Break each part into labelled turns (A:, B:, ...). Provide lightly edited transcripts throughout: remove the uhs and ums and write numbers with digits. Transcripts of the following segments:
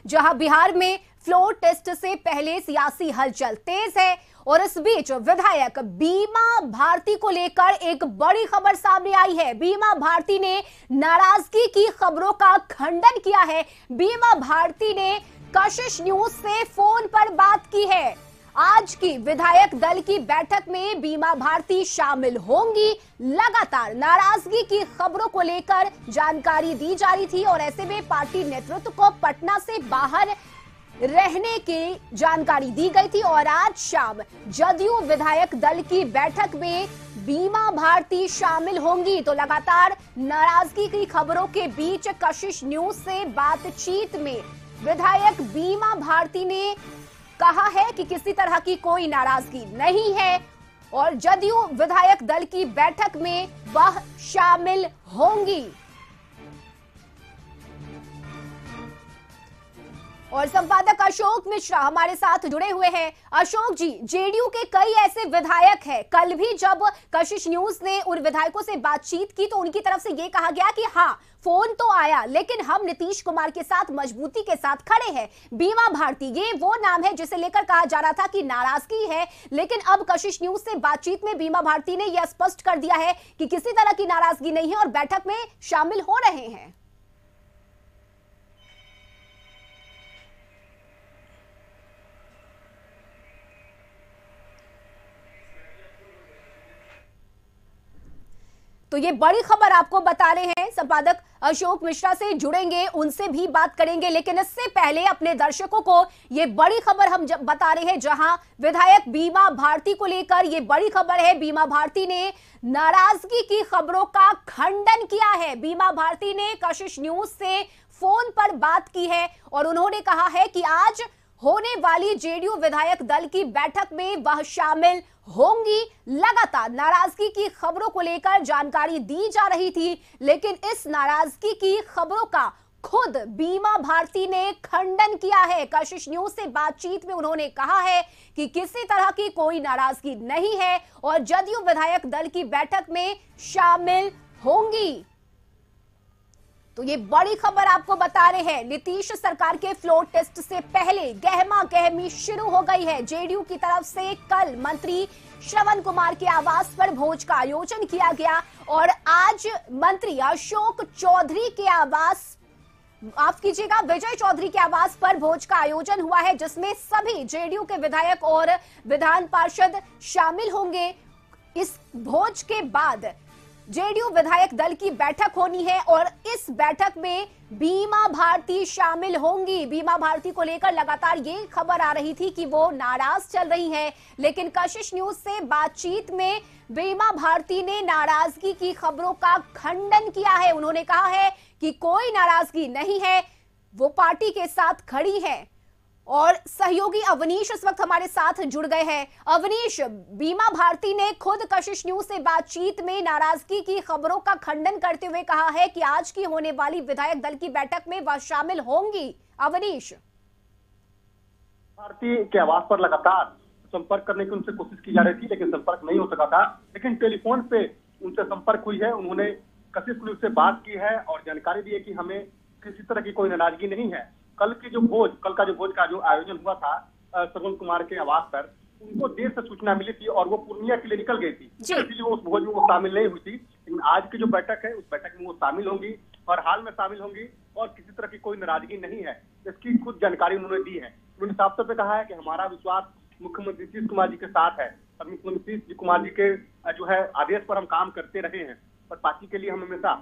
A: जहां बिहार में floor test से पहले सियासी हलचल तेज है और इस बीच विधायक बीमा भारती को लेकर एक बड़ी खबर सामने आई है। बीमा भारती ने नाराजगी की खबरों का खंडन किया है। बीमा भारती ने कशिश न्यूज से फोन पर बात की है। आज की विधायक दल की बैठक में बीमा भारती शामिल होंगी। लगातार नाराजगी की खबरों को लेकर जानकारी दी जा रही थी और ऐसे में पार्टी नेतृत्व को पटना से बाहर रहने की जानकारी दी गई थी और आज शाम जदयू विधायक दल की बैठक में बीमा भारती शामिल होंगी। तो लगातार नाराजगी की खबरों के बीच कशिश न्यूज से बातचीत में विधायक बीमा भारती ने कहा है कि किसी तरह की कोई नाराजगी नहीं है और जदयू विधायक दल की बैठक में वह शामिल होंगी। और संपादक अशोक मिश्रा हमारे साथ जुड़े हुए हैं। अशोक जी, जेडीयू के कई ऐसे विधायक हैं, कल भी जब कशिश न्यूज ने उन विधायकों से बातचीत की तो उनकी तरफ से यह कहा गया कि हाँ, फोन तो आया लेकिन हम नीतीश कुमार के साथ मजबूती के साथ खड़े हैं। बीमा भारती ये वो नाम है जिसे लेकर कहा जा रहा था कि नाराजगी है, लेकिन अब कशिश न्यूज से बातचीत में बीमा भारती ने यह स्पष्ट कर दिया है कि किसी तरह की नाराजगी नहीं है और बैठक में शामिल हो रहे हैं। तो ये बड़ी खबर आपको बता रहे हैं। संपादक अशोक मिश्रा से जुड़ेंगे, उनसे भी बात करेंगे, लेकिन इससे पहले अपने दर्शकों को ये बड़ी खबर हम बता रहे हैं जहां विधायक बीमा भारती को लेकर ये बड़ी खबर है। बीमा भारती ने नाराजगी की खबरों का खंडन किया है। बीमा भारती ने कशिश न्यूज से फोन पर बात की है और उन्होंने कहा है कि आज होने वाली जेडीयू विधायक दल की बैठक में वह शामिल होंगी। लगातार नाराजगी की खबरों को लेकर जानकारी दी जा रही थी, लेकिन इस नाराजगी की खबरों का खुद बीमा भारती ने खंडन किया है। कशिश न्यूज से बातचीत में उन्होंने कहा है कि किसी तरह की कोई नाराजगी नहीं है और जदयू विधायक दल की बैठक में शामिल होंगी। तो ये बड़ी खबर आपको बता रहे हैं। नीतीश सरकार के फ्लोर टेस्ट से पहले गहमा गहमी शुरू हो गई है। जेडीयू की तरफ से कल मंत्री श्रवण कुमार के आवास पर भोज का आयोजन किया गया और आज मंत्री अशोक चौधरी के आवास, माफ कीजिएगा, विजय चौधरी के आवास पर भोज का आयोजन हुआ है, जिसमें सभी जेडीयू के विधायक और विधान पार्षद शामिल होंगे। इस भोज के बाद जेडीयू विधायक दल की बैठक होनी है और इस बैठक में बीमा भारती शामिल होंगी। बीमा भारती को लेकर लगातार ये खबर आ रही थी कि वो नाराज चल रही हैं, लेकिन कशिश न्यूज से बातचीत में बीमा भारती ने नाराजगी की खबरों का खंडन किया है। उन्होंने कहा है कि कोई नाराजगी नहीं है, वो पार्टी के साथ खड़ी है। और सहयोगी अवनीश इस वक्त हमारे साथ जुड़ गए हैं। अवनीश, बीमा भारती ने खुद कशिश न्यूज से बातचीत में नाराजगी की खबरों का खंडन करते हुए कहा है कि आज की होने वाली विधायक दल की बैठक में वह शामिल होंगी। अवनीश,
B: भारती के आवास पर लगातार संपर्क करने की उनसे कोशिश की जा रही थी, लेकिन संपर्क नहीं हो सका था। लेकिन टेलीफोन पे उनसे संपर्क हुई है, उन्होंने कशिश न्यूज से बात की है और जानकारी दी है कि हमें किसी तरह की कोई नाराजगी नहीं है। कल का जो भोज का जो आयोजन हुआ था श्रवण कुमार के आवास पर, उनको देर से सूचना मिली थी और वो पूर्णिया के लिए निकल गई थी, इसलिए वो उस भोज में वो शामिल नहीं हुई थी। लेकिन आज की जो बैठक है उस बैठक में वो शामिल होंगी और हाल में शामिल होंगी और किसी तरह की कोई नाराजगी नहीं है, इसकी खुद जानकारी उन्होंने दी है। उन्होंने साफ तौर पर कहा है कि हमारा विश्वास मुख्यमंत्री नीतीश कुमार जी के साथ है और मुख्यमंत्री नीतीश कुमार जी के जो है आदेश पर हम काम करते रहे हैं और पार्टी के लिए हम हमेशा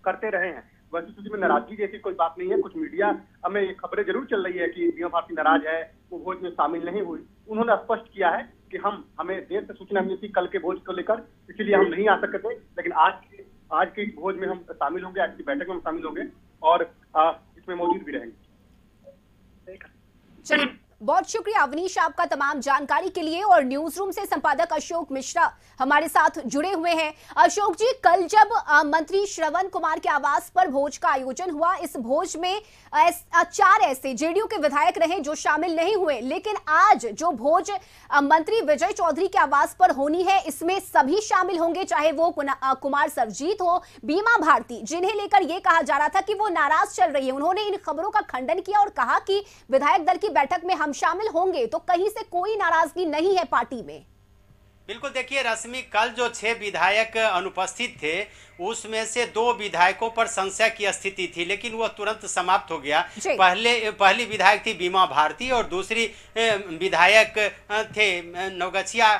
B: करते रहे हैं। वैसे स्थिति में नाराजगी जैसी कोई बात नहीं है। कुछ मीडिया हमें ये खबरें जरूर चल रही है कि बीमा भारती नाराज है, वो भोज में शामिल नहीं हुई। उन्होंने स्पष्ट किया है कि हमें देर से सूचना मिली थी कल के भोज को लेकर, इसलिए हम नहीं आ सके थे, लेकिन आज के भोज में हम शामिल होंगे, आज की बैठक में हम शामिल होंगे और इसमें मौजूद भी रहेंगे।
A: चलिए बहुत शुक्रिया अवनीश आपका तमाम जानकारी के लिए। और न्यूज रूम से संपादक अशोक मिश्रा हमारे साथ जुड़े हुए हैं। अशोक जी, कल जब मंत्री श्रवण कुमार के आवास पर भोज का आयोजन हुआ, इस भोज में 4 ऐसे जेडीयू के विधायक रहे जो शामिल नहीं हुए, लेकिन आज जो भोज मंत्री विजय चौधरी के आवास पर होनी है, इसमें सभी शामिल होंगे, चाहे वो कुमार सर्वजीत हो, बीमा भारती, जिन्हें लेकर यह कहा जा रहा था कि वो नाराज चल रही है। उन्होंने इन खबरों का खंडन किया और कहा कि विधायक दल की बैठक में हम शामिल होंगे, तो कहीं से कोई नाराजगी नहीं है पार्टी में।
C: बिल्कुल, देखिए रश्मि, कल जो 6 विधायक अनुपस्थित थे उसमें से 2 विधायकों पर संशय की स्थिति थी, लेकिन वह तुरंत समाप्त हो गया। पहली विधायक थी बीमा भारती और दूसरी विधायक थे नवगछिया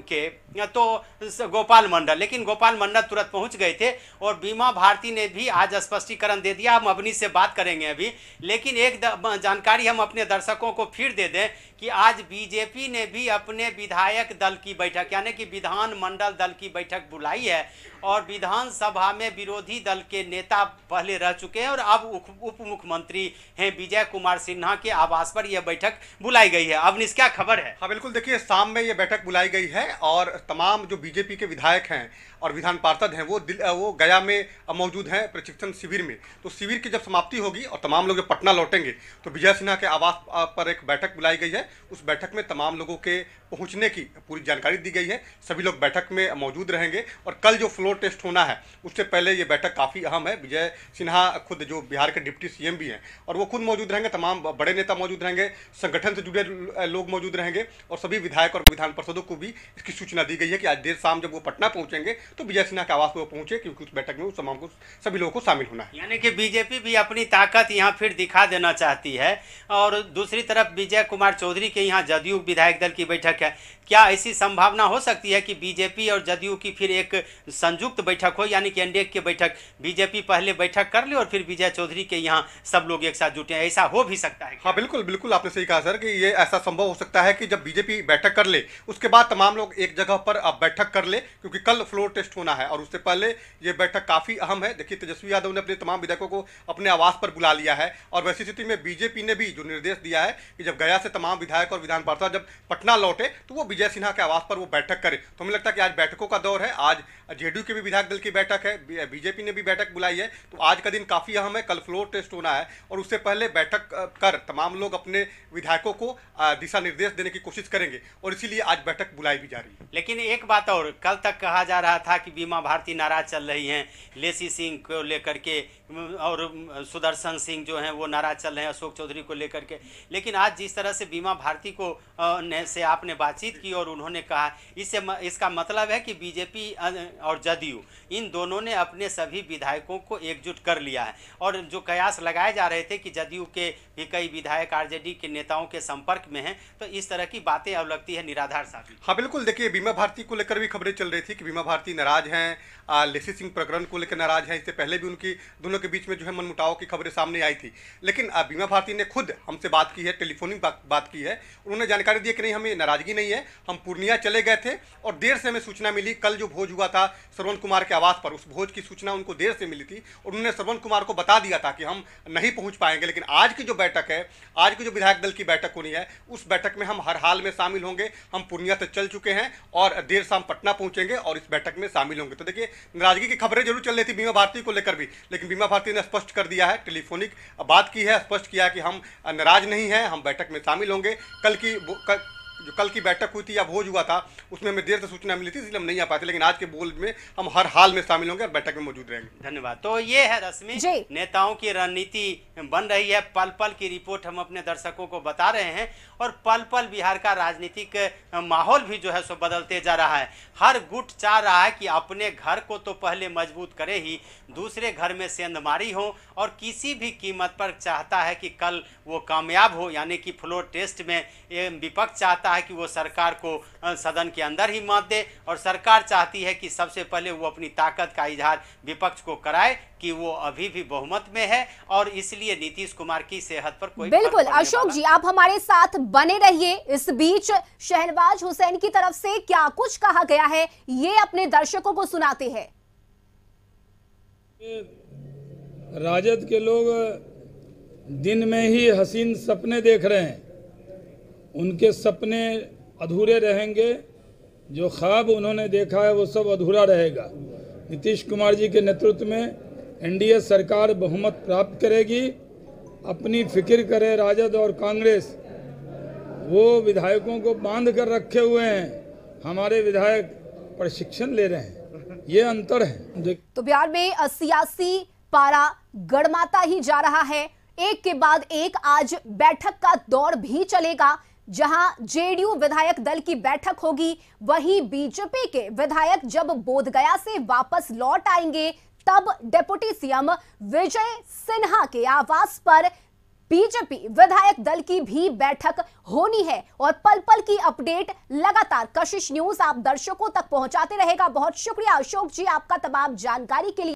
C: के तो गोपाल मंडल, लेकिन गोपाल मंडल तुरंत पहुंच गए थे और बीमा भारती ने भी आज स्पष्टीकरण दे दिया। हम अवनीश से बात करेंगे अभी, लेकिन एक जानकारी हम अपने दर्शकों को फिर दे दें कि आज बीजेपी ने भी अपने विधायक दल की बैठक यानी कि विधान मंडल दल की बैठक बुलाई है और विधानसभा में विरोधी दल के नेता पहले रह चुके हैं और अब उप मुख्यमंत्री हैं विजय कुमार सिन्हा के आवास पर यह बैठक बुलाई गई है। अब क्या खबर है?
D: हाँ बिल्कुल, देखिए शाम में ये बैठक बुलाई गई है और तमाम जो बीजेपी के विधायक हैं और विधान पार्षद हैं वो गया में मौजूद हैं प्रशिक्षण शिविर में। तो शिविर की जब समाप्ति होगी और तमाम लोग जब पटना लौटेंगे तो विजय सिन्हा के आवास पर एक बैठक बुलाई गई है। उस बैठक में तमाम लोगों के पहुंचने की पूरी जानकारी दी गई है। सभी लोग बैठक में मौजूद रहेंगे और कल जो फ्लोर टेस्ट होना है उससे पहले ये बैठक काफ़ी अहम है। विजय सिन्हा खुद जो बिहार के डिप्टी सीएम भी हैं और वो खुद मौजूद रहेंगे, तमाम बड़े नेता मौजूद रहेंगे, संगठन से जुड़े लोग मौजूद रहेंगे और सभी विधायक और विधान पार्षदों को भी इसकी सूचना दी गई है कि आज देर शाम जब वो पटना पहुंचेंगे तो विजय सिन्हा के आवास पर वो पहुंचे, क्योंकि उस बैठक में उस तमाम को सभी लोगों को शामिल होना है।
C: यानी कि बीजेपी भी अपनी ताकत यहाँ फिर दिखा देना चाहती है। और दूसरी तरफ विजय कुमार चौधरी के यहाँ जदयू विधायक दल की बैठक है। क्या ऐसी संभावना हो सकती है कि बीजेपी और जदयू की फिर एक संयुक्त बैठक हो, यानी कि एनडीए की बैठक, बीजेपी पहले बैठक कर ले और फिर विजय चौधरी के यहाँ सब लोग एक साथ जुटे? ऐसा हो भी सकता है?
D: हाँ बिल्कुल बिल्कुल, आपने सही कहा सर कि ये ऐसा संभव हो सकता है कि जब बीजेपी बैठक कर ले उसके बाद तमाम लोग एक जगह पर अब बैठक कर ले, क्योंकि कल फ्लोर टेस्ट होना है और उससे पहले ये बैठक काफ़ी अहम है। देखिए तेजस्वी यादव ने अपने तमाम विधायकों को अपने आवास पर बुला लिया है और वैसी स्थिति में बीजेपी ने भी जो निर्देश दिया है कि जब गया से तमाम विधायक और विधान पार्षद जब पटना लौटे तो वो विजय सिन्हा के आवास पर वो बैठक करे। तो हमें लगता है कि आज बैठकों का दौर है। आज जेडीयू के भी विधायक दल की बैठक है, बीजेपी ने भी बैठक बुलाई है, तो आज का दिन काफ़ी अहम है। कल फ्लोर टेस्ट होना है और उससे पहले बैठक कर तमाम लोग अपने विधायकों को दिशा निर्देश देने की कोशिश करेंगे और इसीलिए आज बैठक बुलाई भी जा रही है।
C: लेकिन एक बात और, कल तक कहा जा रहा था कि बीमा भारती नाराज चल रही हैं लेसी सिंह को लेकर के और सुदर्शन सिंह जो हैं वो नाराज चल रहे हैं अशोक चौधरी को लेकर के, लेकिन आज जिस तरह से बीमा भारती को से आपने बातचीत की और उन्होंने कहा, इसका मतलब है कि बीजेपी और जदयू इन दोनों ने अपने सभी विधायकों को एकजुट कर लिया है। और जो कयास लगाए जा रहे थे कि जदयू के भी कई विधायक आरजेडी के नेताओं के संपर्क में हैं, तो इस तरह की बातें अब लगती है निराधार साबित।
D: हाँ बिल्कुल, देखिए बीमा भारती को लेकर भी खबरें चल रही थी कि बीमा भारती नाराज हैं, लेसी सिंह प्रकरण को लेकर नाराज हैं। इससे पहले भी उनकी दोनों के बीच में जो है मनमुटाव की खबरें सामने आई थी, लेकिन बीमा भारती ने खुद हमसे बात की है, टेलीफोनिक बात की है। उन्होंने जानकारी दी कि नहीं, हमें नाराजगी नहीं है, हम पूर्णिया चले गए थे और देर से हमें सूचना मिली। कल जो भोज हुआ था श्रवण कुमार के आवास पर, उस भोज की सूचना उनको देर से मिली थी और उन्होंने श्रवण कुमार को बता दिया था कि हम नहीं पहुंच पाएंगे, लेकिन आज की जो बैठक है, आज की जो विधायक दल की बैठक होनी है, उस बैठक में हम हर हाल में शामिल होंगे। हम पूर्णिया से चल चुके हैं और देर शाम पटना पहुंचेंगे और इस बैठक में शामिल होंगे। तो देखिए नाराजगी की खबरें जरूर चल रही थी बीमा भारती को लेकर भी, लेकिन बीमा भारती ने स्पष्ट कर दिया है, टेलीफोनिक बात की है, स्पष्ट किया कि हम नाराज नहीं हैं, हम बैठक में शामिल होंगे। कल की बैठक हुई थी या भोज हुआ था उसमें हमें देर से सूचना मिली थी, इसलिए हम नहीं आ पाते, लेकिन आज के भोज में हम हर हाल में शामिल होंगे और बैठक में मौजूद रहेंगे।
C: धन्यवाद। तो ये है रश्मि, नेताओं की रणनीति बन रही है, पल पल की रिपोर्ट हम अपने दर्शकों को बता रहे हैं और पल पल बिहार का राजनीतिक माहौल भी जो है सो बदलते जा रहा है। हर गुट चाह रहा है कि अपने घर को तो पहले मजबूत करे ही, दूसरे घर में सेंधमारी हो और किसी भी कीमत पर चाहता है कि कल वो कामयाब हो, यानी कि फ्लोर टेस्ट में विपक्ष चाहता है कि वो सरकार को सदन के अंदर ही मत दे और सरकार चाहती है कि सबसे पहले वो अपनी ताकत का इजहार विपक्ष को कराए कि वो अभी भी बहुमत में है और इसलिए नीतीश कुमार की सेहत पर कोई
A: बिल्कुल। अशोक जी आप हमारे साथ बने रहिए। इस बीच शहनवाज हुसैन की तरफ से क्या कुछ कहा गया है ये अपने दर्शकों को सुनाते हैं।
E: राजद के लोग दिन में ही हसीन सपने देख रहे हैं उनके सपने अधूरे रहेंगे, जो ख्वाब उन्होंने देखा है वो सब अधूरा रहेगा। नीतीश कुमार जी के नेतृत्व में एनडीए सरकार बहुमत प्राप्त करेगी। अपनी फिक्र करे राजद और कांग्रेस, वो विधायकों को बांध कर रखे हुए हैं, हमारे विधायक प्रशिक्षण ले रहे हैं, ये अंतर है।
A: तो बिहार में सियासी पारा गरमाता ही जा रहा है, एक के बाद एक आज बैठक का दौर भी चलेगा। जहां जेडीयू विधायक दल की बैठक होगी, वहीं बीजेपी के विधायक जब बोधगया से वापस लौट आएंगे तब डिप्टी सीएम विजय सिन्हा के आवास पर बीजेपी विधायक दल की भी बैठक होनी है। और पल पल की अपडेट लगातार कशिश न्यूज आप दर्शकों तक पहुंचाते रहेगा। बहुत शुक्रिया अशोक जी आपका तमाम जानकारी के लिए।